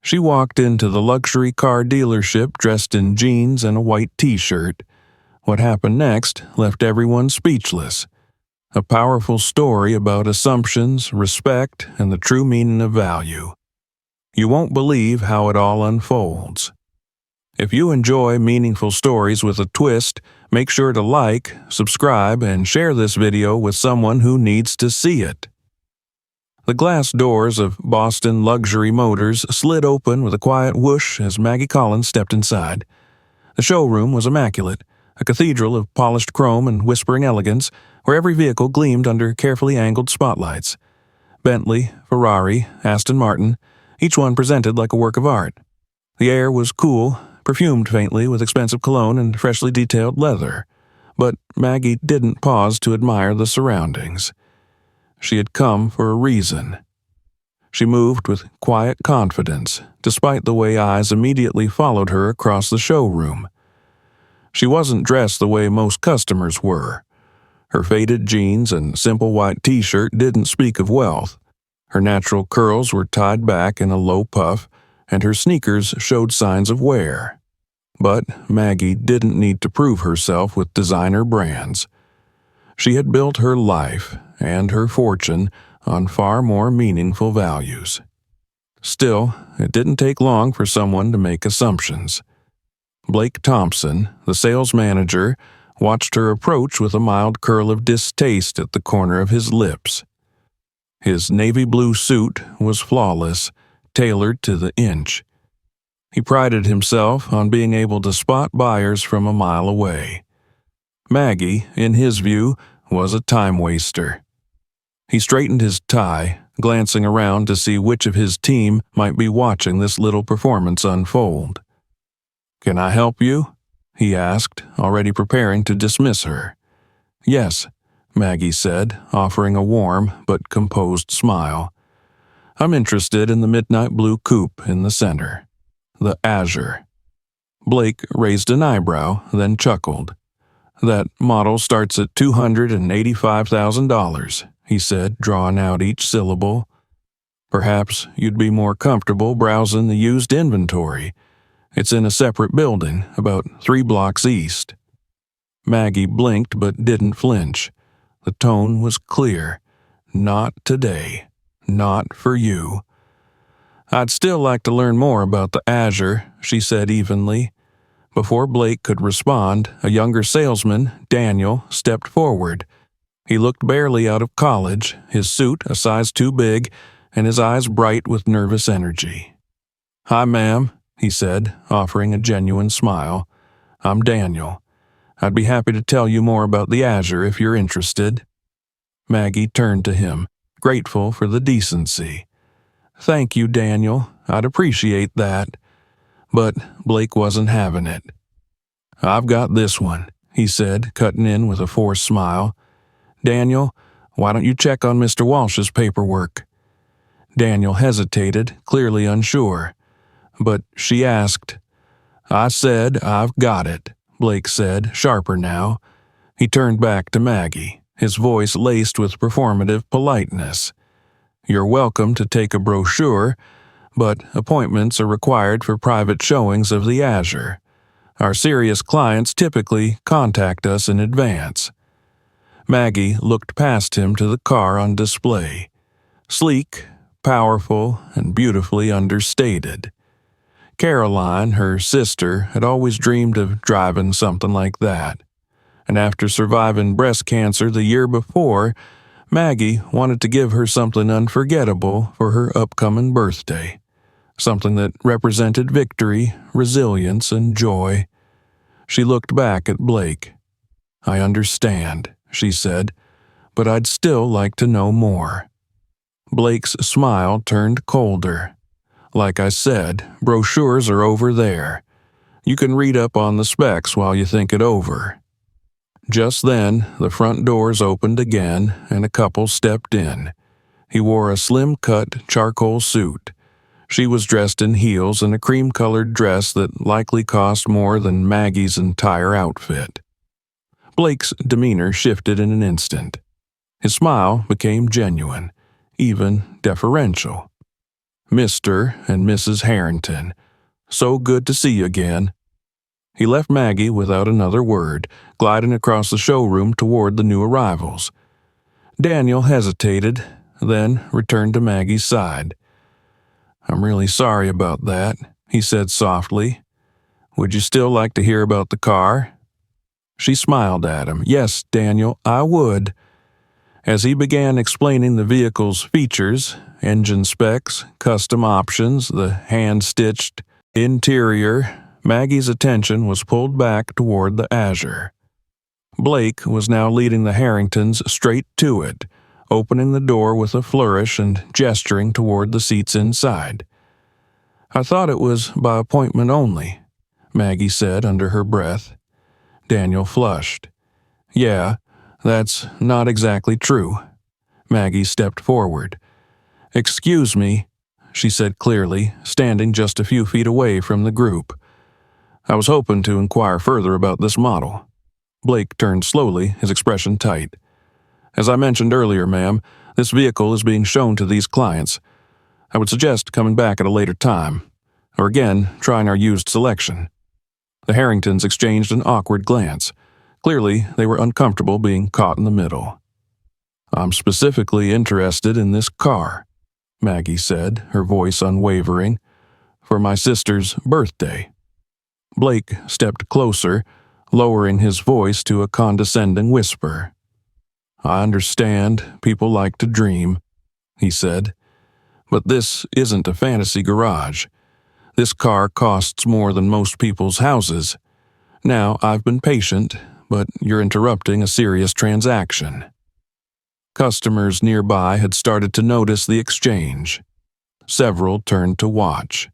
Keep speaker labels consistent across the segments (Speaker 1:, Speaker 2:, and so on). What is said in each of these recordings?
Speaker 1: She walked into the luxury car dealership dressed in jeans and a white t-shirt. What happened next left everyone speechless. A powerful story about assumptions, respect, and the true meaning of value. You won't believe how it all unfolds. If you enjoy meaningful stories with a twist, make sure to like, subscribe, and share this video with someone who needs to see it. The glass doors of Boston Luxury Motors slid open with a quiet whoosh as Maggie Collins stepped inside. The showroom was immaculate, a cathedral of polished chrome and whispering elegance, where every vehicle gleamed under carefully angled spotlights. Bentley, Ferrari, Aston Martin, each one presented like a work of art. The air was cool, perfumed faintly with expensive cologne and freshly detailed leather. But Maggie didn't pause to admire the surroundings. She had come for a reason. She moved with quiet confidence, despite the way eyes immediately followed her across the showroom. She wasn't dressed the way most customers were. Her faded jeans and simple white t-shirt didn't speak of wealth. Her natural curls were tied back in a low puff, and her sneakers showed signs of wear. But Maggie didn't need to prove herself with designer brands. She had built her life and her fortune on far more meaningful values. Still, it didn't take long for someone to make assumptions. Blake Thompson, the sales manager, watched her approach with a mild curl of distaste at the corner of his lips. His navy blue suit was flawless, tailored to the inch. He prided himself on being able to spot buyers from a mile away. Maggie, in his view, was a time waster. He straightened his tie, glancing around to see which of his team might be watching this little performance unfold. "Can I help you?" he asked, already preparing to dismiss her. "Yes," Maggie said, offering a warm but composed smile. "I'm interested in the midnight blue coupe in the center. The Azure." Blake raised an eyebrow, then chuckled. "That model starts at $285,000, he said, drawing out each syllable. "Perhaps you'd be more comfortable browsing the used inventory. It's in a separate building, about 3 blocks east." Maggie blinked but didn't flinch. The tone was clear. "Not today. Not for you." "I'd still like to learn more about the Azure," she said evenly. Before Blake could respond, a younger salesman, Daniel, stepped forward. He looked barely out of college, his suit a size too big, and his eyes bright with nervous energy. "Hi, ma'am," he said, offering a genuine smile. "I'm Daniel. I'd be happy to tell you more about the Azure if you're interested." Maggie turned to him, grateful for the decency. "Thank you, Daniel. I'd appreciate that." But Blake wasn't having it. "I've got this one," he said, cutting in with a forced smile. "Daniel, why don't you check on Mr. Walsh's paperwork?" Daniel hesitated, clearly unsure. But she asked. "I said I've got it," Blake said, sharper now. He turned back to Maggie, his voice laced with performative politeness. "You're welcome to take a brochure, but appointments are required for private showings of the Azure. Our serious clients typically contact us in advance." Maggie looked past him to the car on display. Sleek, powerful, and beautifully understated. Caroline, her sister, had always dreamed of driving something like that. And after surviving breast cancer the year before, Maggie wanted to give her something unforgettable for her upcoming birthday. Something that represented victory, resilience, and joy. She looked back at Blake. "I understand," she said, "but I'd still like to know more." Blake's smile turned colder. "Like I said, brochures are over there. You can read up on the specs while you think it over." Just then, the front doors opened again, and a couple stepped in. He wore a slim-cut charcoal suit. She was dressed in heels and a cream-colored dress that likely cost more than Maggie's entire outfit. Blake's demeanor shifted in an instant. His smile became genuine, even deferential. Mr. and Mrs. Harrington, so good to see you again." He left Maggie without another word, gliding across the showroom toward the new arrivals. Daniel hesitated, then returned to Maggie's side. "I'm really sorry about that," he said softly. "Would you still like to hear about the car?" She smiled at him. "Yes, Daniel, I would." As he began explaining the vehicle's features, engine specs, custom options, the hand-stitched interior, Maggie's attention was pulled back toward the Azure. Blake was now leading the Harringtons straight to it, opening the door with a flourish and gesturing toward the seats inside. "I thought it was by appointment only," Maggie said under her breath. Daniel flushed. "Yeah, that's not exactly true." Maggie stepped forward. "Excuse me," she said clearly, standing just a few feet away from the group. "I was hoping to inquire further about this model." Blake turned slowly, his expression tight. "As I mentioned earlier, ma'am, this vehicle is being shown to these clients. I would suggest coming back at a later time, or again, trying our used selection." The Harringtons exchanged an awkward glance. Clearly, they were uncomfortable being caught in the middle. "I'm specifically interested in this car," Maggie said, her voice unwavering, "for my sister's birthday." Blake stepped closer, lowering his voice to a condescending whisper. "I understand people like to dream," he said, "but this isn't a fantasy garage. This car costs more than most people's houses. Now, I've been patient, but you're interrupting a serious transaction." Customers nearby had started to notice the exchange. Several turned to watch.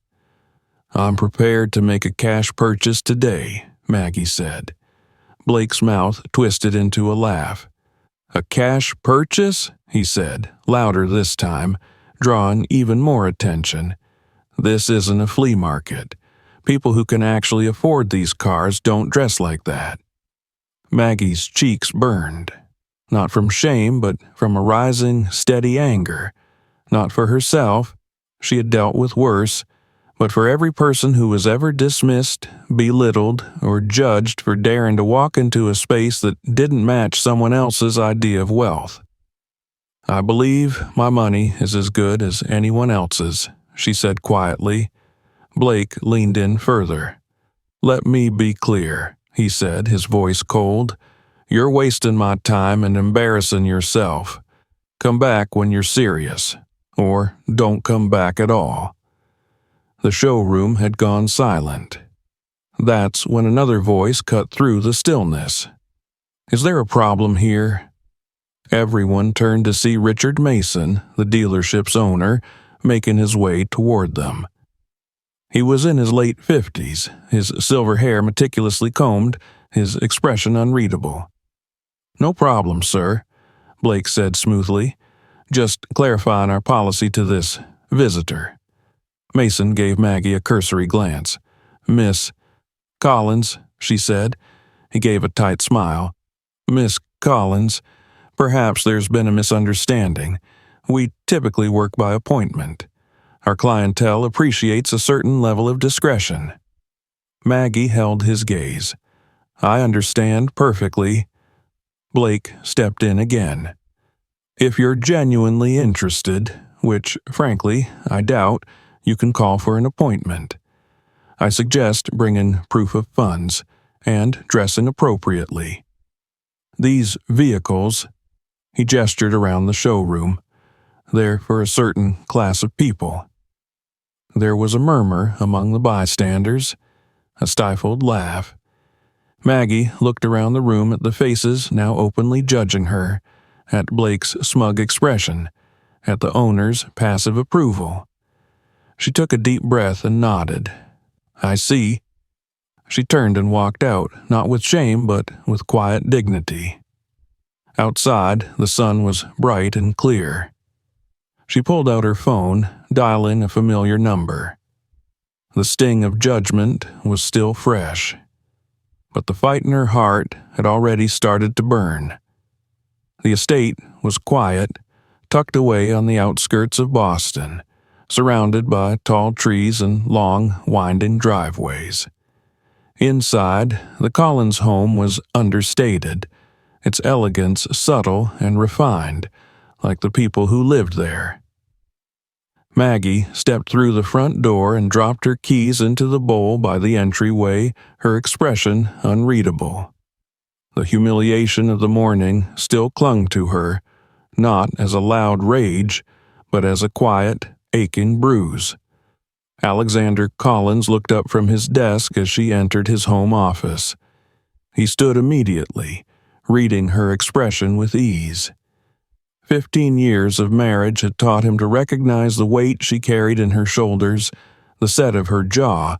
Speaker 1: "I'm prepared to make a cash purchase today," Maggie said. Blake's mouth twisted into a laugh. "A cash purchase?" he said, louder this time, drawing even more attention. "This isn't a flea market. People who can actually afford these cars don't dress like that." Maggie's cheeks burned, not from shame, but from a rising, steady anger. Not for herself, she had dealt with worse, but for every person who was ever dismissed, belittled, or judged for daring to walk into a space that didn't match someone else's idea of wealth. "I believe my money is as good as anyone else's," she said quietly. Blake leaned in further. "Let me be clear," he said, his voice cold. "You're wasting my time and embarrassing yourself. Come back when you're serious, or don't come back at all." The showroom had gone silent. That's when another voice cut through the stillness. "Is there a problem here?" Everyone turned to see Richard Mason, the dealership's owner, making his way toward them. He was in his late 50s, his silver hair meticulously combed, his expression unreadable. "No problem, sir," Blake said smoothly. "Just clarifying our policy to this visitor." Mason gave Maggie a cursory glance. "Miss Collins," she said. He gave a tight smile. "Miss Collins, perhaps there's been a misunderstanding. We typically work by appointment. Our clientele appreciates a certain level of discretion." Maggie held his gaze. "I understand perfectly." Blake stepped in again. "If you're genuinely interested, which, frankly, I doubt, you can call for an appointment. I suggest bringing proof of funds and dressing appropriately. These vehicles," he gestured around the showroom, "they're for a certain class of people." There was a murmur among the bystanders, a stifled laugh. Maggie looked around the room at the faces now openly judging her, at Blake's smug expression, at the owner's passive approval. She took a deep breath and nodded. "I see." She turned and walked out, not with shame, but with quiet dignity. Outside, the sun was bright and clear. She pulled out her phone, dialing a familiar number. The sting of judgment was still fresh, but the fight in her heart had already started to burn. The estate was quiet, tucked away on the outskirts of Boston, surrounded by tall trees and long, winding driveways. Inside, the Collins home was understated, its elegance subtle and refined, like the people who lived there. Maggie stepped through the front door and dropped her keys into the bowl by the entryway, her expression unreadable. The humiliation of the morning still clung to her, not as a loud rage, but as a quiet, aching bruise. Alexander Collins looked up from his desk as she entered his home office. He stood immediately, reading her expression with ease. 15 years of marriage had taught him to recognize the weight she carried in her shoulders, the set of her jaw,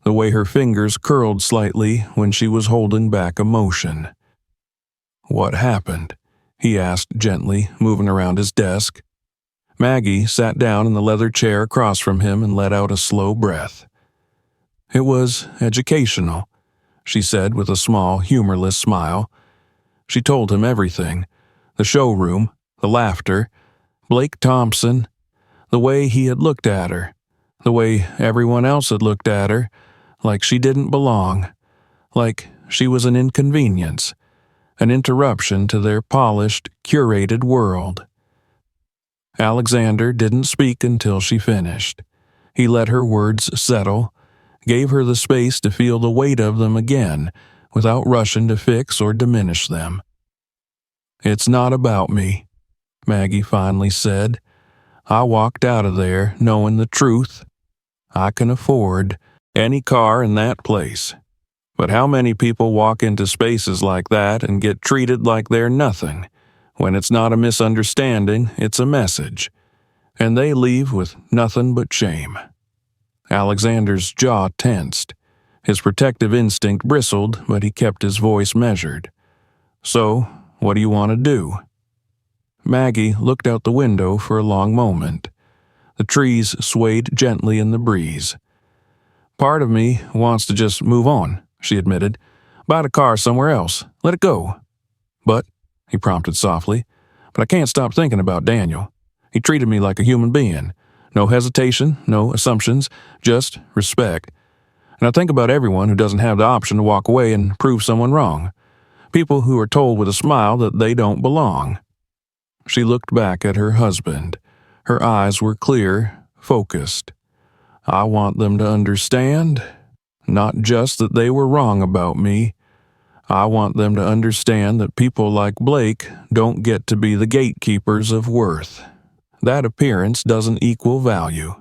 Speaker 1: the way her fingers curled slightly when she was holding back emotion. "What happened?" he asked gently, moving around his desk. Maggie sat down in the leather chair across from him and let out a slow breath. "It was educational," she said with a small, humorless smile. She told him everything: the showroom, the laughter, Blake Thompson, the way he had looked at her, the way everyone else had looked at her, like she didn't belong, like she was an inconvenience, an interruption to their polished, curated world. Alexander didn't speak until she finished. He let her words settle, gave her the space to feel the weight of them again, without rushing to fix or diminish them. "It's not about me," Maggie finally said. "I walked out of there knowing the truth. I can afford any car in that place. But how many people walk into spaces like that and get treated like they're nothing? When it's not a misunderstanding, it's a message. And they leave with nothing but shame." Alexander's jaw tensed. His protective instinct bristled, but he kept his voice measured. "So, what do you want to do?" Maggie looked out the window for a long moment. The trees swayed gently in the breeze. "Part of me wants to just move on," she admitted. "Buy a car somewhere else. Let it go." "But," he prompted softly, "but I can't stop thinking about Daniel. He treated me like a human being. No hesitation, no assumptions, just respect. And I think about everyone who doesn't have the option to walk away and prove someone wrong. People who are told with a smile that they don't belong." She looked back at her husband. Her eyes were clear, focused. "I want them to understand, not just that they were wrong about me. I want them to understand that people like Blake don't get to be the gatekeepers of worth. That appearance doesn't equal value."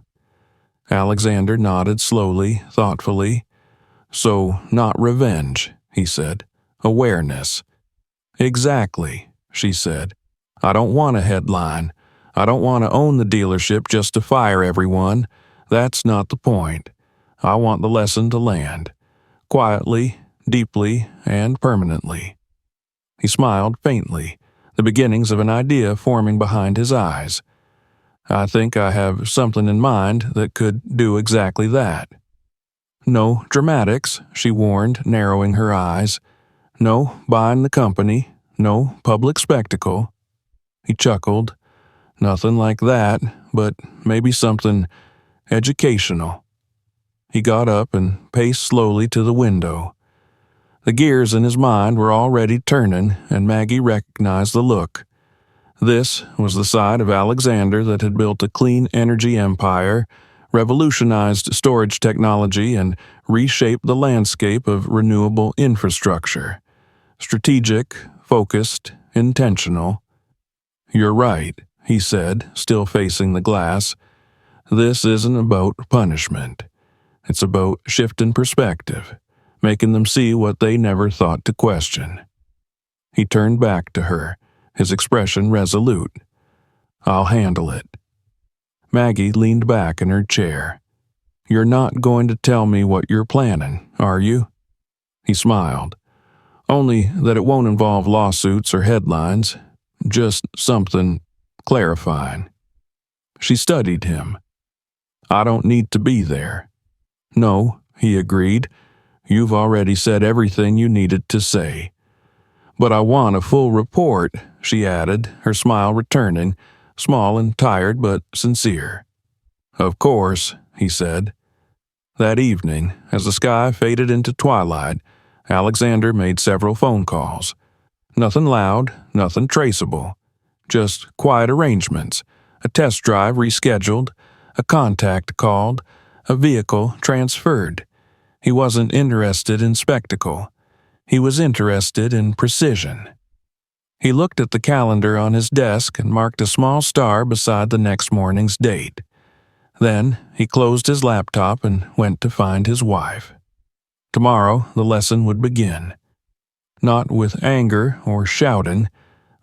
Speaker 1: Alexander nodded slowly, thoughtfully. "So, not revenge," he said. "Awareness." "Exactly," she said. "I don't want a headline. I don't want to own the dealership just to fire everyone. That's not the point. I want the lesson to land. Quietly, deeply, and permanently." He smiled faintly, the beginnings of an idea forming behind his eyes. "I think I have something in mind that could do exactly that." "No dramatics," she warned, narrowing her eyes. "No buying the company. No public spectacle." He chuckled. "Nothing like that, but maybe something educational." He got up and paced slowly to the window. The gears in his mind were already turning, and Maggie recognized the look. This was the side of Alexander that had built a clean energy empire, revolutionized storage technology, and reshaped the landscape of renewable infrastructure. Strategic, focused, intentional. "You're right," he said, still facing the glass. "This isn't about punishment. It's about shifting perspective, making them see what they never thought to question." He turned back to her, his expression resolute. "I'll handle it." Maggie leaned back in her chair. "You're not going to tell me what you're planning, are you?" He smiled. "Only that it won't involve lawsuits or headlines. Just something clarifying." She studied him. "I don't need to be there." "No," he agreed. "You've already said everything you needed to say." "But I want a full report," she added, her smile returning, small and tired but sincere. "Of course," he said. That evening, as the sky faded into twilight, Alexander made several phone calls. Nothing loud, nothing traceable. Just quiet arrangements, a test drive rescheduled, a contact called, a vehicle transferred. He wasn't interested in spectacle. He was interested in precision. He looked at the calendar on his desk and marked a small star beside the next morning's date. Then he closed his laptop and went to find his wife. Tomorrow the lesson would begin. Not with anger or shouting,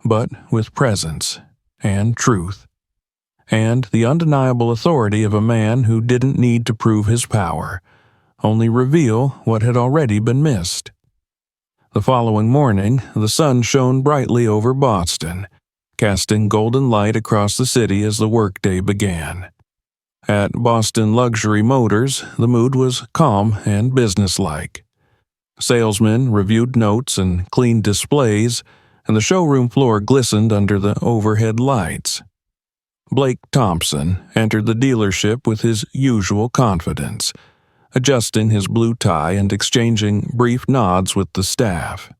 Speaker 1: but with presence and truth, and the undeniable authority of a man who didn't need to prove his power, only reveal what had already been missed. The following morning, the sun shone brightly over Boston, casting golden light across the city as the workday began. At Boston Luxury Motors, the mood was calm and businesslike. Salesmen reviewed notes and cleaned displays, and the showroom floor glistened under the overhead lights. Blake Thompson entered the dealership with his usual confidence, adjusting his blue tie and exchanging brief nods with the staff.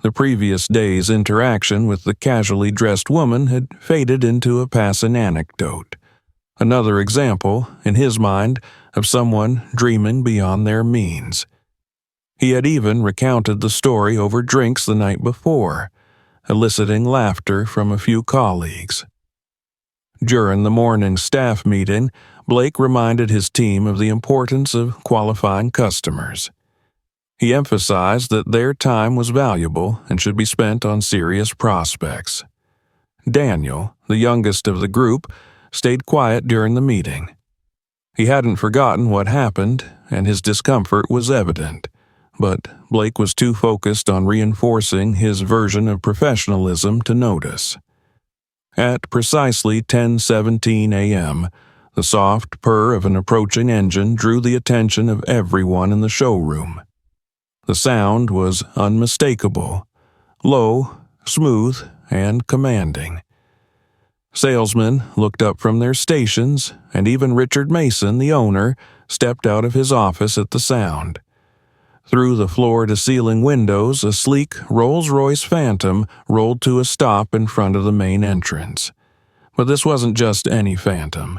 Speaker 1: The previous day's interaction with the casually dressed woman had faded into a passing anecdote. Another example, in his mind, of someone dreaming beyond their means. He had even recounted the story over drinks the night before, eliciting laughter from a few colleagues. During the morning staff meeting, Blake reminded his team of the importance of qualifying customers. He emphasized that their time was valuable and should be spent on serious prospects. Daniel, the youngest of the group, stayed quiet during the meeting. He hadn't forgotten what happened, and his discomfort was evident, but Blake was too focused on reinforcing his version of professionalism to notice. At precisely 10:17 a.m., the soft purr of an approaching engine drew the attention of everyone in the showroom. The sound was unmistakable, low, smooth, and commanding. Salesmen looked up from their stations, and even Richard Mason, the owner, stepped out of his office at the sound. Through the floor-to-ceiling windows, a sleek Rolls Royce Phantom rolled to a stop in front of the main entrance. But this wasn't just any Phantom.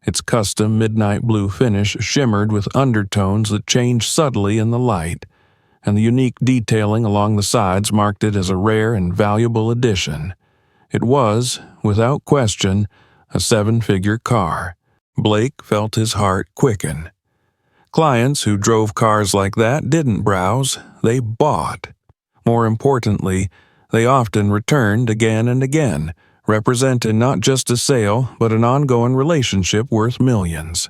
Speaker 1: Its custom midnight blue finish shimmered with undertones that changed subtly in the light, and the unique detailing along the sides marked it as a rare and valuable addition. It was, without question, a seven-figure car. Blake felt his heart quicken. Clients who drove cars like that didn't browse, they bought. More importantly, they often returned again and again, representing not just a sale, but an ongoing relationship worth millions.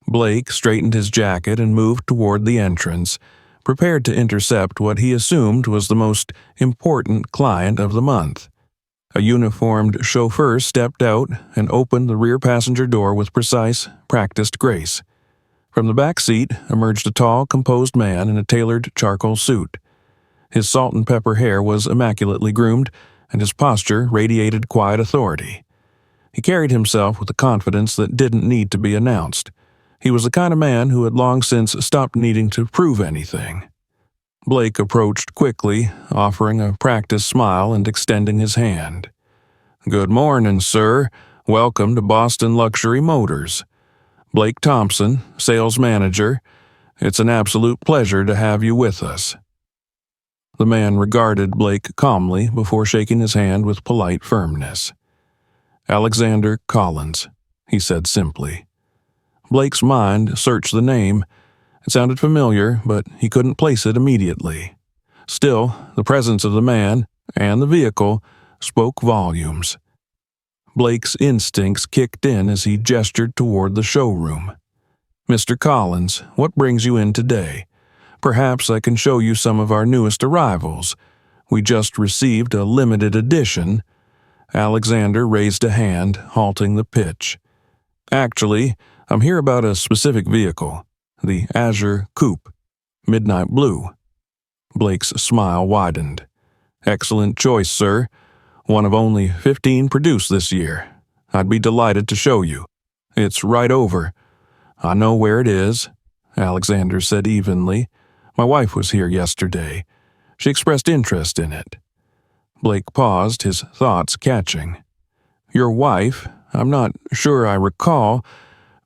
Speaker 1: Blake straightened his jacket and moved toward the entrance, prepared to intercept what he assumed was the most important client of the month. A uniformed chauffeur stepped out and opened the rear passenger door with precise, practiced grace. From the back seat emerged a tall, composed man in a tailored charcoal suit. His salt and pepper hair was immaculately groomed, and his posture radiated quiet authority. He carried himself with a confidence that didn't need to be announced. He was the kind of man who had long since stopped needing to prove anything. Blake approached quickly, offering a practiced smile and extending his hand. "Good morning, sir. Welcome to Boston Luxury Motors. Blake Thompson, sales manager. It's an absolute pleasure to have you with us." The man regarded Blake calmly before shaking his hand with polite firmness. "Alexander Collins," he said simply. Blake's mind searched the name. It sounded familiar, but he couldn't place it immediately. Still, the presence of the man and the vehicle spoke volumes. Blake's instincts kicked in as he gestured toward the showroom. "Mr. Collins, what brings you in today? Perhaps I can show you some of our newest arrivals. We just received a limited edition." Alexander raised a hand, halting the pitch. "Actually, I'm here about a specific vehicle. The Azure Coupe, midnight blue." Blake's smile widened. "Excellent choice, sir. One of only 15 produced this year. I'd be delighted to show you." It's right over. I know where it is, Alexander said evenly. My wife was here yesterday. She expressed interest in it. Blake paused, his thoughts catching. Your wife? I'm not sure I recall.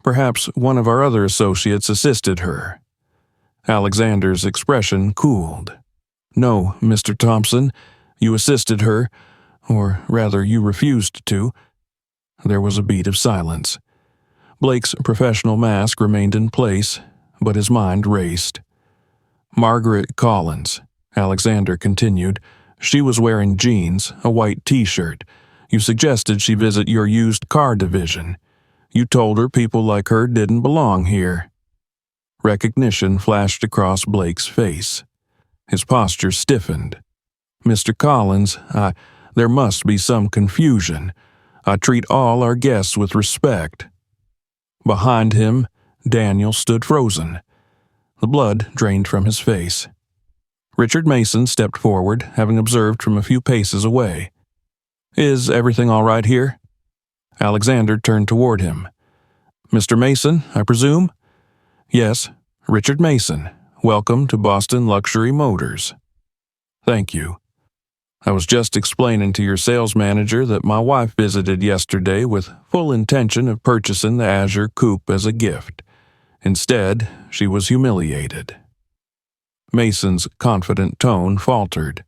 Speaker 1: Perhaps one of our other associates assisted her. Alexander's expression cooled. No, Mr. Thompson, you assisted her, or rather you refused to. There was a beat of silence. Blake's professional mask remained in place, but his mind raced. Margaret Collins, Alexander continued. She was wearing jeans, a white t-shirt. You suggested she visit your used car division. You told her people like her didn't belong here. Recognition flashed across Blake's face. His posture stiffened. Mr. Collins, there must be some confusion. I treat all our guests with respect. Behind him, Daniel stood frozen. The blood drained from his face. Richard Mason stepped forward, having observed from a few paces away. Is everything all right here? Alexander turned toward him. Mr. Mason, I presume? Yes, Richard Mason. Welcome to Boston Luxury Motors. Thank you. I was just explaining to your sales manager that my wife visited yesterday with full intention of purchasing the Azure Coupe as a gift. Instead, she was humiliated. Mason's confident tone faltered.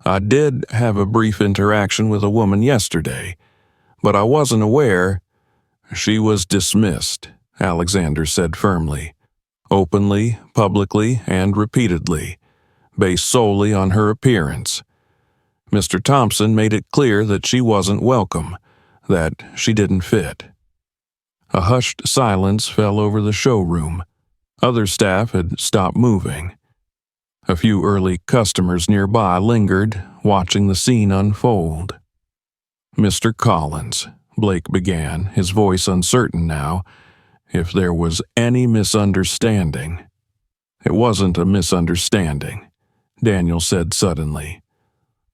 Speaker 1: I did have a brief interaction with a woman yesterday, but I wasn't aware. She was dismissed, Alexander said firmly, openly, publicly, and repeatedly, based solely on her appearance. Mr. Thompson made it clear that she wasn't welcome, that she didn't fit. A hushed silence fell over the showroom. Other staff had stopped moving. A few early customers nearby lingered, watching the scene unfold. Mr. Collins, Blake began, his voice uncertain now, if there was any misunderstanding. It wasn't a misunderstanding, Daniel said suddenly.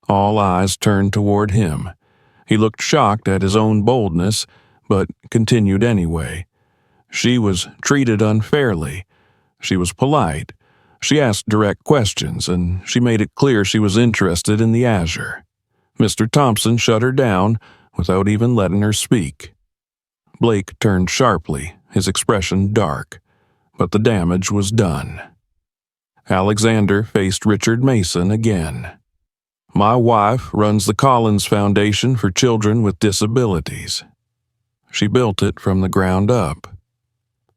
Speaker 1: All eyes turned toward him. He looked shocked at his own boldness, but continued anyway. She was treated unfairly. She was polite. She asked direct questions, and she made it clear she was interested in the Azure. Mr. Thompson shut her down without even letting her speak. Blake turned sharply, his expression dark, but the damage was done. Alexander faced Richard Mason again. My wife runs the Collins Foundation for Children with Disabilities. She built it from the ground up.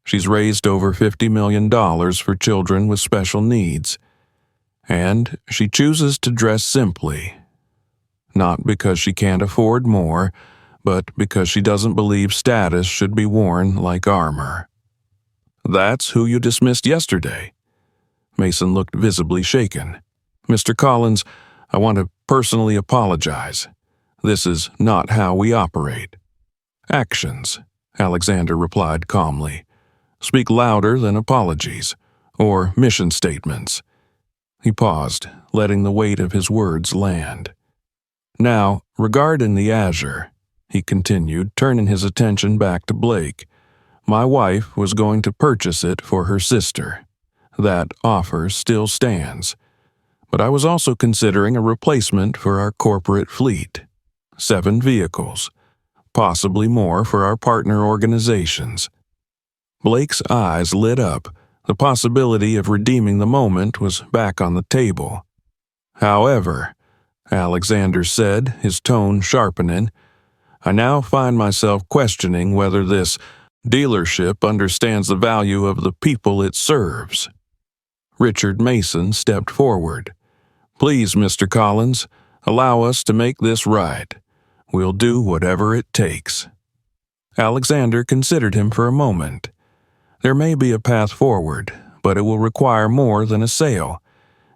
Speaker 1: She's raised over $50 million for children with special needs, and she chooses to dress simply, not because she can't afford more, but because she doesn't believe status should be worn like armor. That's who you dismissed yesterday. Mason looked visibly shaken. Mr. Collins, I want to personally apologize. This is not how we operate. Actions, Alexander replied calmly, speak louder than apologies, or mission statements. He paused, letting the weight of his words land. Now, regarding the Azure, he continued, turning his attention back to Blake. My wife was going to purchase it for her sister. That offer still stands. But I was also considering a replacement for our corporate fleet. 7 vehicles, possibly more for our partner organizations. Blake's eyes lit up. The possibility of redeeming the moment was back on the table. However, Alexander said, his tone sharpening, I now find myself questioning whether this dealership understands the value of the people it serves. Richard Mason stepped forward. Please, Mr. Collins, allow us to make this right. We'll do whatever it takes. Alexander considered him for a moment. There may be a path forward, but it will require more than a sale.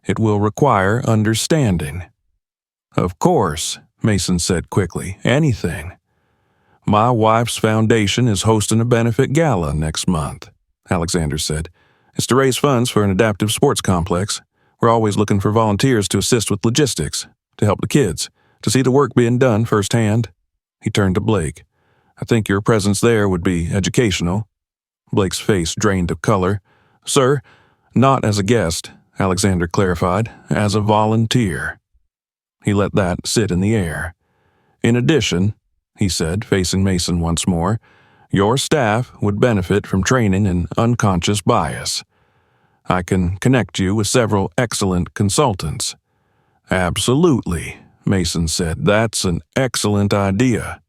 Speaker 1: It will require understanding. Of course, Mason said quickly, anything. My wife's foundation is hosting a benefit gala next month, Alexander said. It's to raise funds for an adaptive sports complex. We're always looking for volunteers to assist with logistics, to help the kids, to see the work being done firsthand. He turned to Blake. I think your presence there would be educational." Blake's face drained of color. "Sir, not as a guest," Alexander clarified, "as a volunteer." He let that sit in the air. "In addition," he said, facing Mason once more, "your staff would benefit from training in unconscious bias. I can connect you with several excellent consultants." "Absolutely," Mason said. "That's an excellent idea."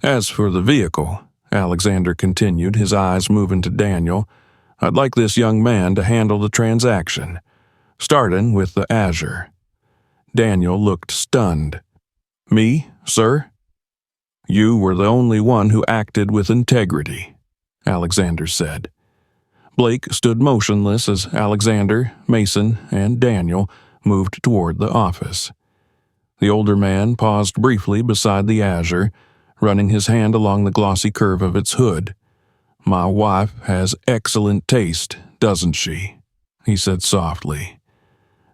Speaker 1: "As for the vehicle," Alexander continued, his eyes moving to Daniel, "I'd like this young man to handle the transaction, starting with the Azure." Daniel looked stunned. "Me, sir?" "You were the only one who acted with integrity," Alexander said. Blake stood motionless as Alexander, Mason, and Daniel moved toward the office. The older man paused briefly beside the Azure, running his hand along the glossy curve of its hood. "My wife has excellent taste, doesn't she?" he said softly.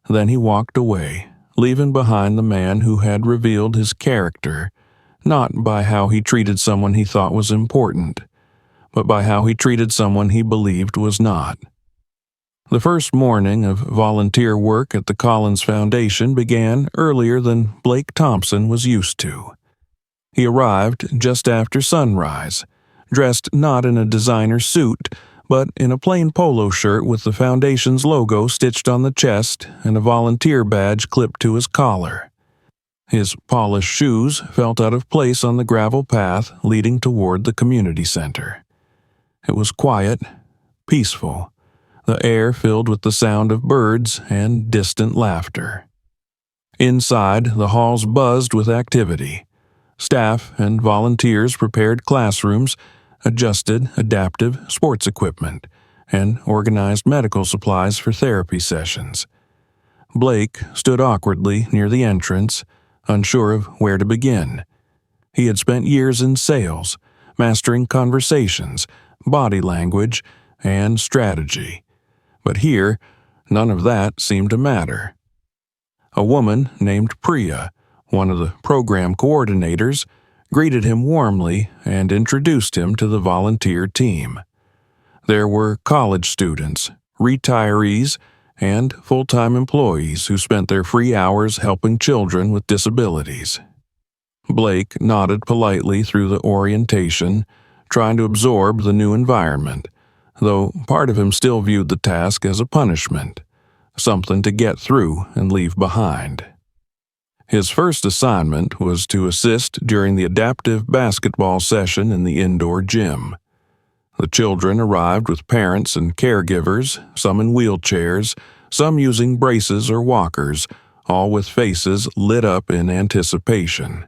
Speaker 1: Then he walked away, leaving behind the man who had revealed his character, not by how he treated someone he thought was important, but by how he treated someone he believed was not. The first morning of volunteer work at the Collins Foundation began earlier than Blake Thompson was used to. He arrived just after sunrise, dressed not in a designer suit, but in a plain polo shirt with the Foundation's logo stitched on the chest and a volunteer badge clipped to his collar. His polished shoes felt out of place on the gravel path leading toward the community center. It was quiet, peaceful, the air filled with the sound of birds and distant laughter. Inside, the halls buzzed with activity. Staff and volunteers prepared classrooms, adjusted adaptive sports equipment, and organized medical supplies for therapy sessions. Blake stood awkwardly near the entrance, unsure of where to begin. He had spent years in sales, mastering conversations, body language, and strategy. But here, none of that seemed to matter. A woman named Priya, one of the program coordinators, greeted him warmly and introduced him to the volunteer team. There were college students, retirees, and full-time employees who spent their free hours helping children with disabilities. Blake nodded politely through the orientation, trying to absorb the new environment, though part of him still viewed the task as a punishment, something to get through and leave behind. His first assignment was to assist during the adaptive basketball session in the indoor gym. The children arrived with parents and caregivers, some in wheelchairs, some using braces or walkers, all with faces lit up in anticipation.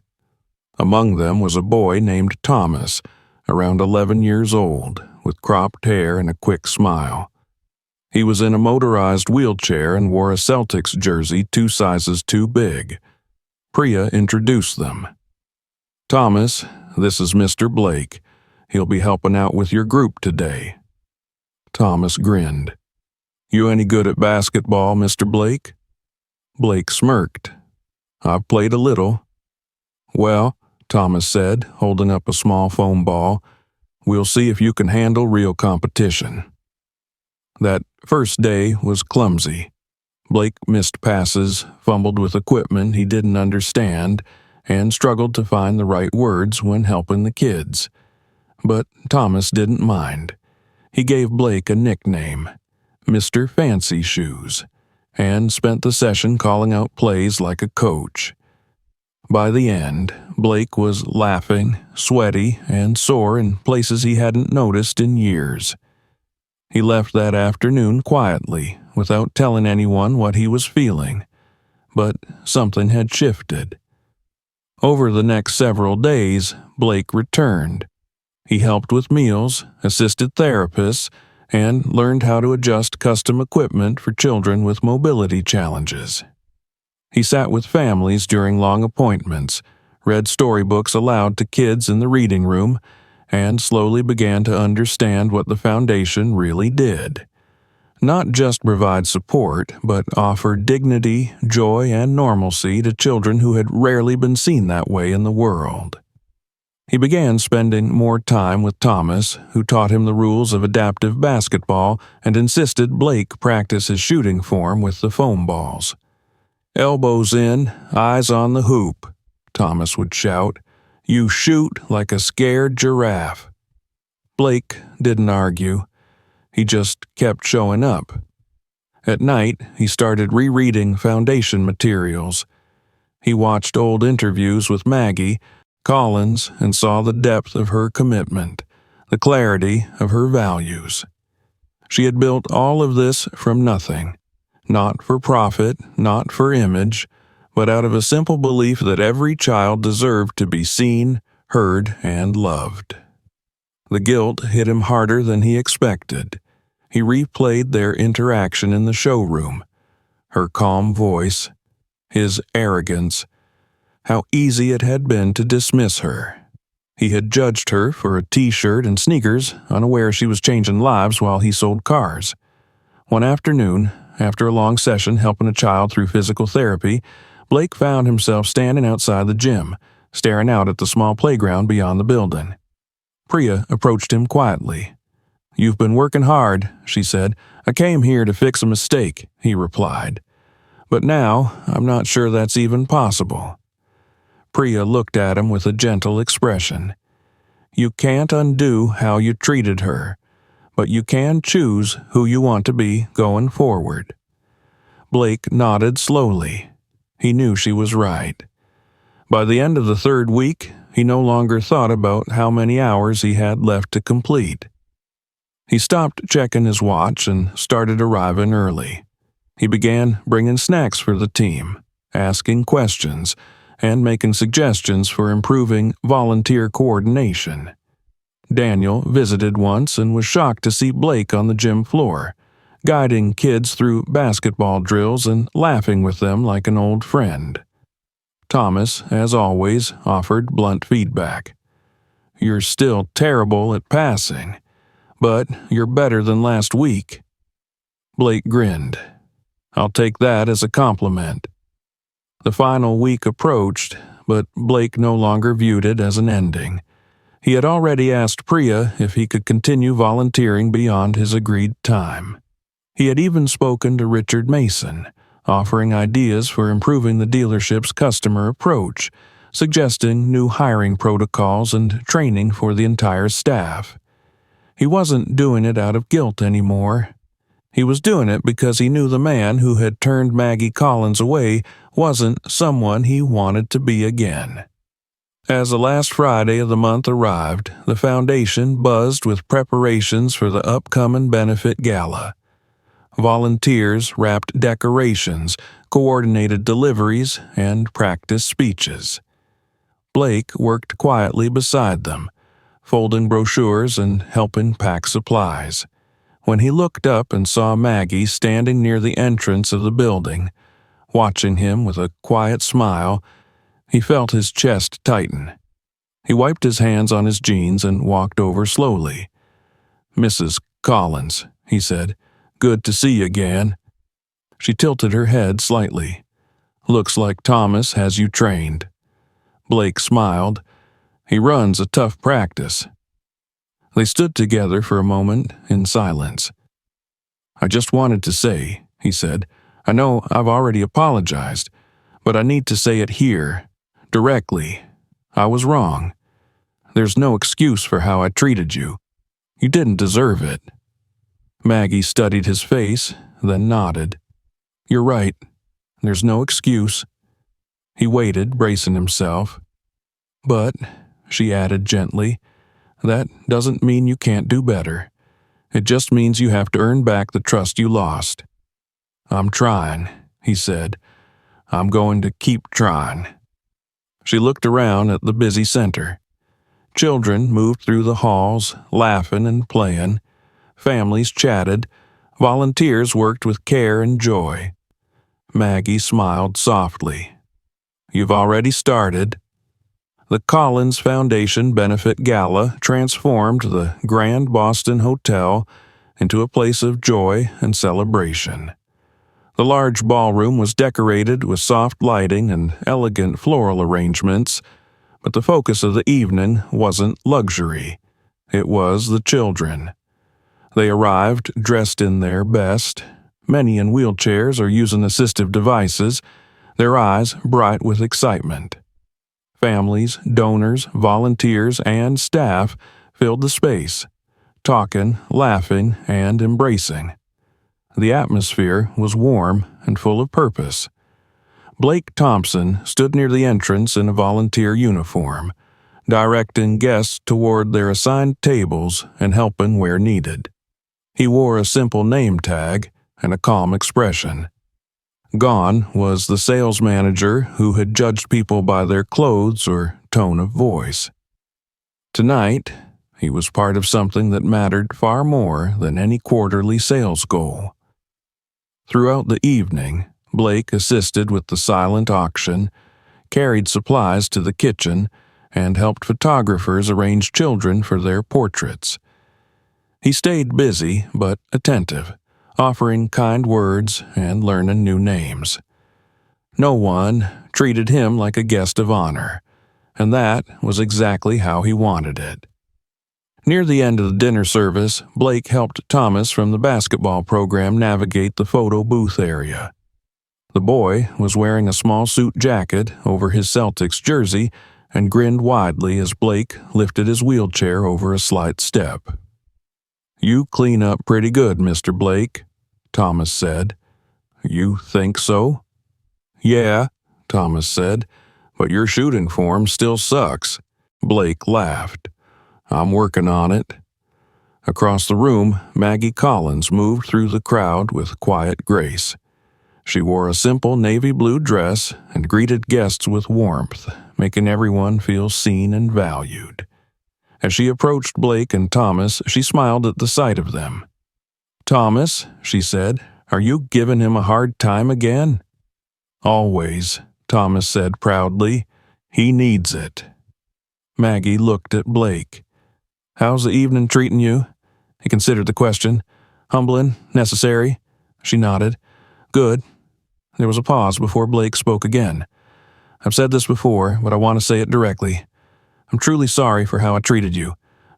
Speaker 1: Among them was a boy named Thomas, around 11 years old, with cropped hair and a quick smile. He was in a motorized wheelchair and wore a Celtics jersey 2 sizes too big. Priya introduced them. "Thomas, this is Mr. Blake. He'll be helping out with your group today." Thomas grinned. "You any good at basketball, Mr. Blake?" Blake smirked. "I've played a little." "Well," Thomas said, holding up a small foam ball, "we'll see if you can handle real competition." That first day was clumsy. Blake missed passes, fumbled with equipment he didn't understand, and struggled to find the right words when helping the kids. But Thomas didn't mind. He gave Blake a nickname, Mr. Fancy Shoes, and spent the session calling out plays like a coach. By the end, Blake was laughing, sweaty, and sore in places he hadn't noticed in years. He left that afternoon quietly, without telling anyone what he was feeling. But something had shifted. Over the next several days, Blake returned. He helped with meals, assisted therapists, and learned how to adjust custom equipment for children with mobility challenges. He sat with families during long appointments, read storybooks aloud to kids in the reading room, and slowly began to understand what the Foundation really did. Not just provide support, but offer dignity, joy, and normalcy to children who had rarely been seen that way in the world. He began spending more time with Thomas, who taught him the rules of adaptive basketball and insisted Blake practice his shooting form with the foam balls. "Elbows in, eyes on the hoop," Thomas would shout. "You shoot like a scared giraffe." Blake didn't argue. He just kept showing up. At night, he started rereading foundation materials. He watched old interviews with Maggie Collins and saw the depth of her commitment, the clarity of her values. She had built all of this from nothing, not for profit, not for image, but out of a simple belief that every child deserved to be seen, heard, and loved. The guilt hit him harder than he expected. He replayed their interaction in the showroom. Her calm voice, his arrogance, how easy it had been to dismiss her. He had judged her for a t-shirt and sneakers, unaware she was changing lives while he sold cars. One afternoon, after a long session helping a child through physical therapy, Blake found himself standing outside the gym, staring out at the small playground beyond the building. Priya approached him quietly. "You've been working hard," she said. "I came here to fix a mistake," he replied. "But now, I'm not sure that's even possible." Priya looked at him with a gentle expression. "You can't undo how you treated her, but you can choose who you want to be going forward." Blake nodded slowly. He knew she was right. By the end of the third week, he no longer thought about how many hours he had left to complete. He stopped checking his watch and started arriving early. He began bringing snacks for the team, asking questions, and making suggestions for improving volunteer coordination. Daniel visited once and was shocked to see Blake on the gym floor, guiding kids through basketball drills and laughing with them like an old friend. Thomas, as always, offered blunt feedback. "You're still terrible at passing, but you're better than last week." Blake grinned. "I'll take that as a compliment." The final week approached, but Blake no longer viewed it as an ending. He had already asked Priya if he could continue volunteering beyond his agreed time. He had even spoken to Richard Mason, offering ideas for improving the dealership's customer approach, suggesting new hiring protocols and training for the entire staff. He wasn't doing it out of guilt anymore. He was doing it because he knew the man who had turned Maggie Collins away wasn't someone he wanted to be again. As the last Friday of the month arrived, the foundation buzzed with preparations for the upcoming benefit gala. Volunteers wrapped decorations, coordinated deliveries, and practiced speeches. Blake worked quietly beside them, folding brochures and helping pack supplies. When he looked up and saw Maggie standing near the entrance of the building, watching him with a quiet smile, he felt his chest tighten. He wiped his hands on his jeans and walked over slowly. "Mrs. Collins," he said, "good to see you again." She tilted her head slightly. "Looks like Thomas has you trained." Blake smiled. "He runs a tough practice." They stood together for a moment in silence. "I just wanted to say," he said, "I know I've already apologized, but I need to say it here, directly. I was wrong. There's no excuse for how I treated you. You didn't deserve it." Maggie studied his face, then nodded. "You're right. There's no excuse." He waited, bracing himself. "But," she added gently, "that doesn't mean you can't do better. It just means you have to earn back the trust you lost." "I'm trying," he said. "I'm going to keep trying." She looked around at the busy center. Children moved through the halls, laughing and playing. Families chatted. Volunteers worked with care and joy. Maggie smiled softly. "You've already started." The Collins Foundation Benefit Gala transformed the Grand Boston Hotel into a place of joy and celebration. The large ballroom was decorated with soft lighting and elegant floral arrangements, But the focus of the evening wasn't luxury. It was the children. They arrived dressed in their best, many in wheelchairs or using assistive devices, their eyes bright with excitement. Families, donors, volunteers, and staff filled the space, talking, laughing, and embracing. The atmosphere was warm and full of purpose. Blake Thompson stood near the entrance in a volunteer uniform, directing guests toward their assigned tables and helping where needed. He wore a simple name tag and a calm expression. Gone was the sales manager who had judged people by their clothes or tone of voice. Tonight, he was part of something that mattered far more than any quarterly sales goal. Throughout the evening, Blake assisted with the silent auction, carried supplies to the kitchen, and helped photographers arrange children for their portraits. He stayed busy but attentive, offering kind words and learning new names. No one treated him like a guest of honor, and that was exactly how he wanted it. Near the end of the dinner service, Blake helped Thomas from the basketball program navigate the photo booth area. The boy was wearing a small suit jacket over his Celtics jersey and grinned widely as Blake lifted his wheelchair over a slight step. "You clean up pretty good, Mr. Blake," Thomas said. "You think so?" "Yeah," Thomas said, "but your shooting form still sucks." Blake laughed. "I'm working on it." Across the room, Maggie Collins moved through the crowd with quiet grace. She wore a simple navy blue dress and greeted guests with warmth, making everyone feel seen and valued. As she approached Blake and Thomas, she smiled at the sight of them. "Thomas," she said, "are you giving him a hard time again?" "Always," Thomas said proudly. "He needs it." Maggie looked at Blake. "How's the evening treating you?" He considered the question. "Humbling, necessary." She nodded. "Good." There was a pause before Blake spoke again. "I've said this before, but I want to say it directly. I'm truly sorry for how I treated you,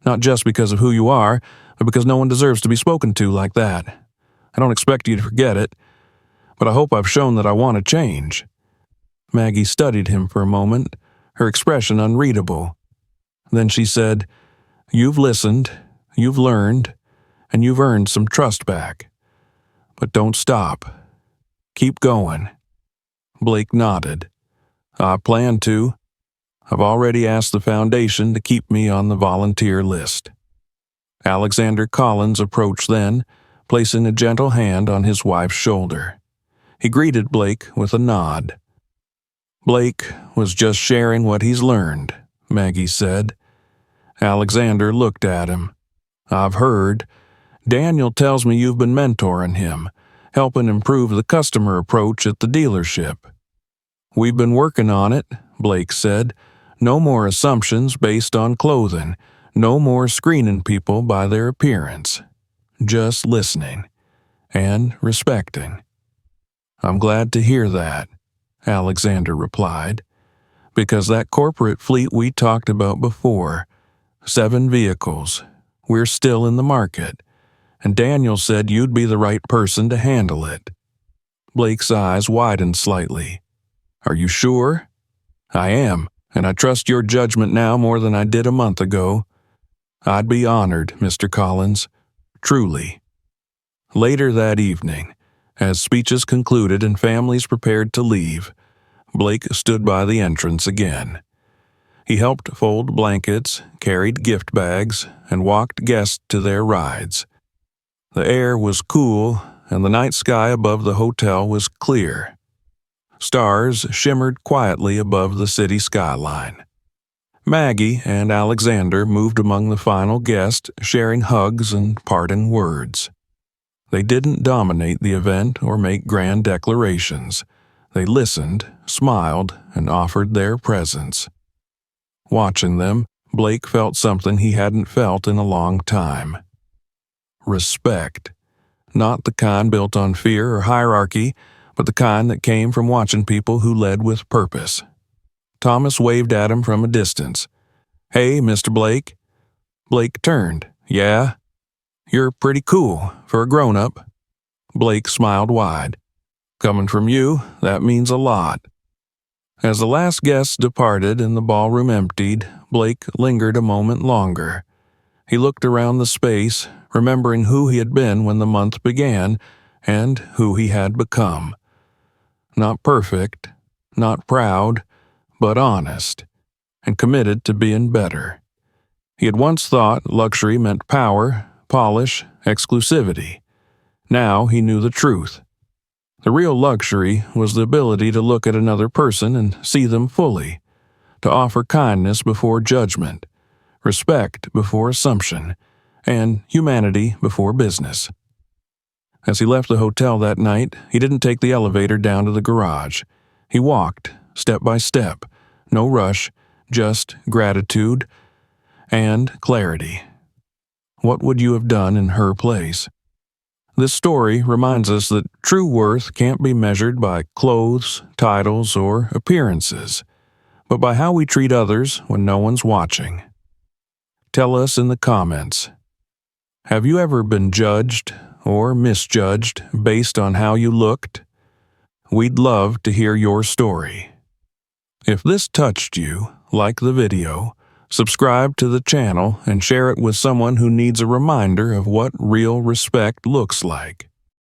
Speaker 1: not just because of who you are, but because no one deserves to be spoken to like that. I don't expect you to forget it, but I hope I've shown that I want to change." Maggie studied him for a moment, her expression unreadable. Then she said, "You've listened, you've learned, and you've earned some trust back. But don't stop. Keep going." Blake nodded. "I plan to. I've already asked the foundation to keep me on the volunteer list." Alexander Collins approached then, placing a gentle hand on his wife's shoulder. He greeted Blake with a nod. "Blake was just sharing what he's learned," Maggie said. Alexander looked at him. "I've heard. Daniel tells me you've been mentoring him, helping improve the customer approach at the dealership." "We've been working on it," Blake said. "No more assumptions based on clothing. No more screening people by their appearance. Just listening and respecting." "I'm glad to hear that," Alexander replied, "because that corporate fleet we talked about before, 7 vehicles, we're still in the market, and Daniel said you'd be the right person to handle it." Blake's eyes widened slightly. "Are you sure?" "I am, and I trust your judgment now more than I did a month ago." "I'd be honored, Mr. Collins. Truly." Later that evening, as speeches concluded and families prepared to leave, Blake stood by the entrance again. He helped fold blankets, carried gift bags, and walked guests to their rides. The air was cool, and the night sky above the hotel was clear. Stars shimmered quietly above the city skyline. Maggie and Alexander moved among the final guests, sharing hugs and parting words. They didn't dominate the event or make grand declarations. They listened, smiled, and offered their presence. Watching them, Blake felt something he hadn't felt in a long time. Respect. Not the kind built on fear or hierarchy, but the kind that came from watching people who led with purpose. Thomas waved at him from a distance. "Hey, Mr. Blake." Blake turned. "Yeah?" "You're pretty cool for a grown-up." Blake smiled wide. "Coming from you, that means a lot." As the last guests departed and the ballroom emptied, Blake lingered a moment longer. He looked around the space, remembering who he had been when the month began and who he had become. Not perfect, not proud, but honest, and committed to being better. He had once thought luxury meant power, polish, exclusivity. Now he knew the truth. The real luxury was the ability to look at another person and see them fully, to offer kindness before judgment, respect before assumption, and humanity before business. As he left the hotel that night, he didn't take the elevator down to the garage. He walked, step by step, no rush, just gratitude and clarity. What would you have done in her place? This story reminds us that true worth can't be measured by clothes, titles, or appearances, but by how we treat others when no one's watching. Tell us in the comments. Have you ever been judged or misjudged based on how you looked? We'd love to hear your story. If this touched you, like the video, subscribe to the channel and share it with someone who needs a reminder of what real respect looks like.